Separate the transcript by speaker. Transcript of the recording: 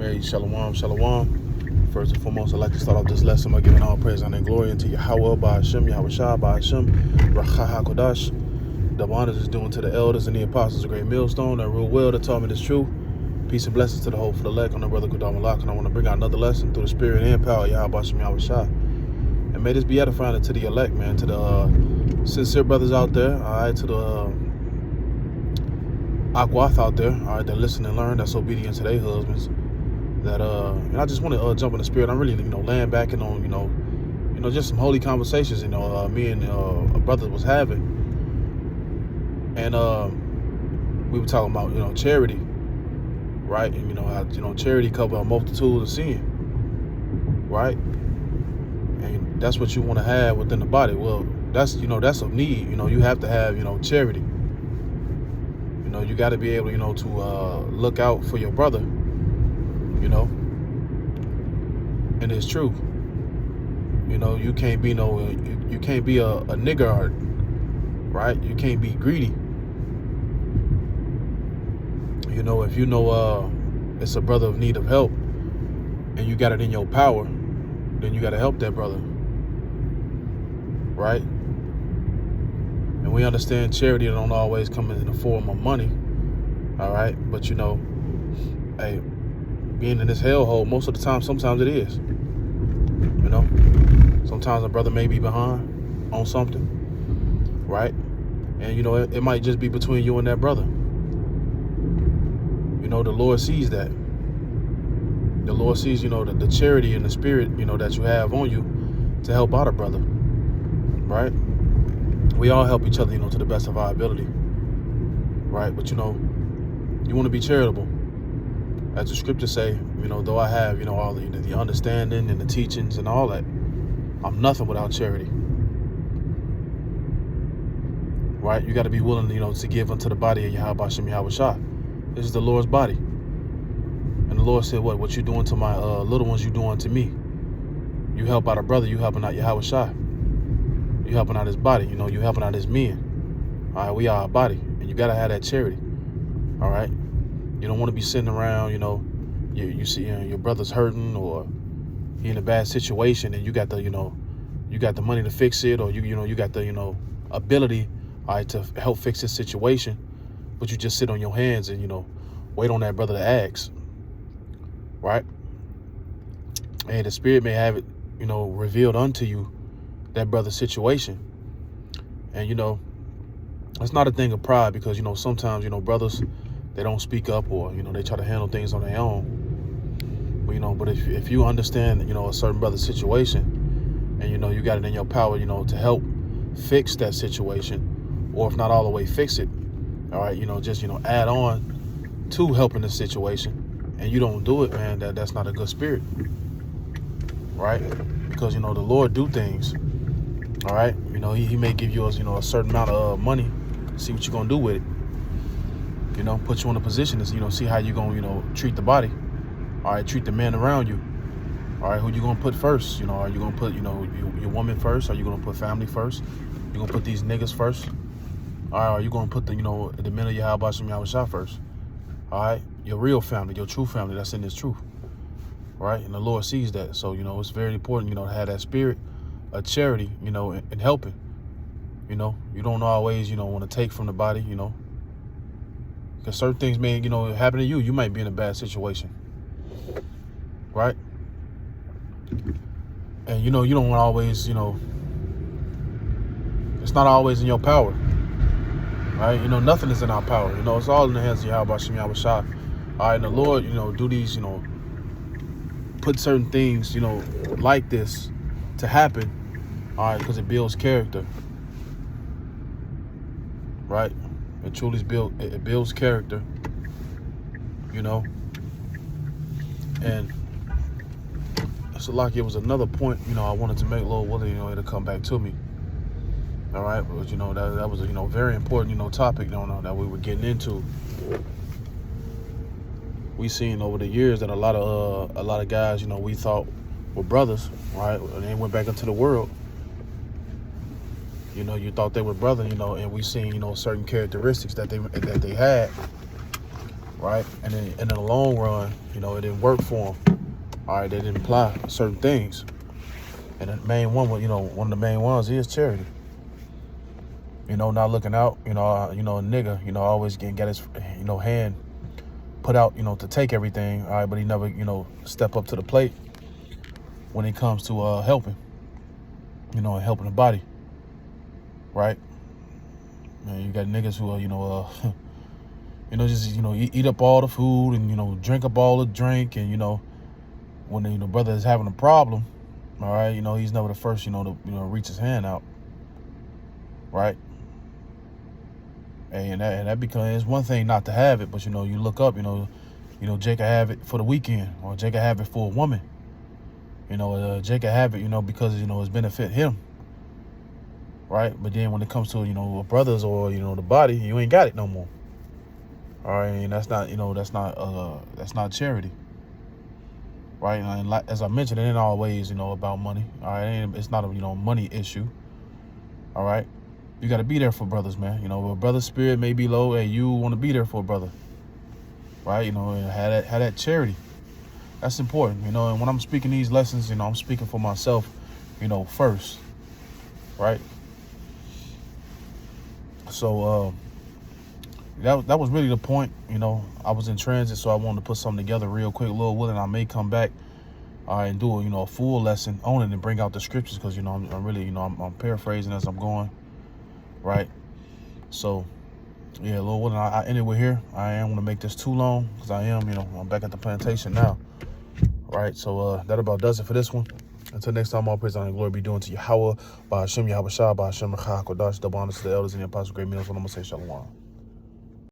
Speaker 1: Hey, shalom, shalom. First and foremost, I'd like to start off this lesson by giving all praise, honor, and glory unto Yahweh, by Hashem, Yahweh Shah, by Hashem, Rachah HaKodash. The honors is due to the elders and the apostles of Great Millstone that rule well, that taught me this truth. Peace and blessings to the whole for the elect on the Brotherhood, and I want to bring out another lesson through the spirit and power of Yahweh Hashem, Yahweh Shah. And may this be edifying to the elect, man, to the sincere brothers out there, all right, to the Aquath out there, all right, that listen and learn, that's obedient to their husbands. That and I just want to jump in the spirit. I'm really, laying back and on, just some holy conversations, me and a brother was having, and we were talking about, charity, right? And how charity covers a multitude of sin, right? And that's what you want to have within the body. Well, that's a need. You have to have charity. You got to be able, to look out for your brother. And it's true. You can't be you can't be a niggard, right? You can't be greedy. If it's a brother of need of help and you got it in your power, then you got to help that brother, right? And we understand charity don't always come in the form of money, all right? But hey, being in this hellhole, most of the time, sometimes it is. Sometimes a brother may be behind on something, right? And it might just be between you and that brother. The Lord sees that. The Lord sees, the charity and the spirit, that you have on you to help out a brother, right? We all help each other, to the best of our ability, right? But you want to be charitable. As the scriptures say, though I have, all the understanding and the teachings and all that, I'm nothing without charity. Right? You got to be willing, to give unto the body of Yahweh Hashem, Yahweh Shah. This is the Lord's body. And the Lord said, what you doing to my little ones, you doing to me. You help out a brother, you helping out Yahweh Shah. You helping out his body, you helping out his men. All right, we are a body, and you got to have that charity. All right? You don't want to be sitting around, you see your brother's hurting or he in a bad situation, and you got the, you got the money to fix it, or you got the, ability, all right, to help fix his situation, but you just sit on your hands and, wait on that brother to ask, right? And the Spirit may have it, revealed unto you that brother's situation. And, it's not a thing of pride because, sometimes, brothers, they don't speak up or, they try to handle things on their own. But if you understand, a certain brother's situation and, you got it in your power, to help fix that situation, or if not all the way fix it, all right, just, add on to helping the situation, and you don't do it, man, that's not a good spirit, right? Because, the Lord do things, all right? He may give you, a certain amount of money, see what you're going to do with it. Put you in a position to, see how you're going to, treat the body. All right, treat the men around you. All right, who you going to put first? Are you going to put, your woman first? Are you going to put family first? You going to put these niggas first? All right, are you going to put the, the men of Yahweh Hashem, Yahweh Shah first? All right, your real family, your true family that's in this truth. All right, and the Lord sees that. So, it's very important, to have that spirit of charity, and helping. You don't always, want to take from the body, because certain things may, happen to you. You might be in a bad situation, right? And, you don't always, it's not always in your power, right? Nothing is in our power. It's all in the hands of Yahweh Hashem, Yahweh Shah. All right, and the Lord, do these, put certain things, like this to happen, all right, because it builds character, right? It truly builds character, and so like it was another point, I wanted to make, Lord willing, it'll come back to me. All right, but that was a very important topic that we were getting into. We seen over the years that a lot of guys we thought were brothers, right, and they went back into the world. You thought they were brother, and we seen certain characteristics that they had, right? And then in the long run, you know, it didn't work for them. All right, they didn't apply certain things. And the main one, you know, one of the main ones is charity. You know, not looking out. You know, a nigga, you know, always got his, you know, hand put out, you know, to take everything. All right, but he never, you know, step up to the plate when it comes to helping. You know, and helping the body. Right? Man, you got niggas who are, you know, you know, just, you know, eat up all the food and, you know, drink up all the drink. And, you know, when the, you know, brother is having a problem, all right, you know, he's never the first, you know, to, you know, reach his hand out. Right? And that becomes, it's one thing not to have it, but, you know, you look up, you know, Jake could have it for the weekend, or Jake could have it for a woman. You know, Jake could have it, you know, because, you know, it's benefit him. Right? But then when it comes to, you know, brothers or, you know, the body, you ain't got it no more. All right, and that's not, you know, that's not charity. Right? And like, as I mentioned, it ain't always, you know, about money. All right, it's not a, you know, money issue. All right, you got to be there for brothers, man. You know, a brother's spirit may be low, and you want to be there for a brother. Right? You know, and have that charity. That's important. You know, and when I'm speaking these lessons, you know, I'm speaking for myself, you know, first. Right? So that was really the point. You know, I was in transit, so I wanted to put something together real quick. Lord willing, I may come back and do a, you know, a full lesson on it and bring out the scriptures, because, you know, I'm really, you know, I'm paraphrasing as I'm going. Right? So yeah, Lord willing, I end it with here. I am going to make this too long, because I am, you know, I'm back at the plantation now. Right? So that about does it for this one. Until next time, all praise and glory be due unto Yahweh, by Hashem, Yahweh Shah, by Hashem, Mechach, Kodash, double honors to the elders and the apostles, great meals. What I'm going to say, Shalom.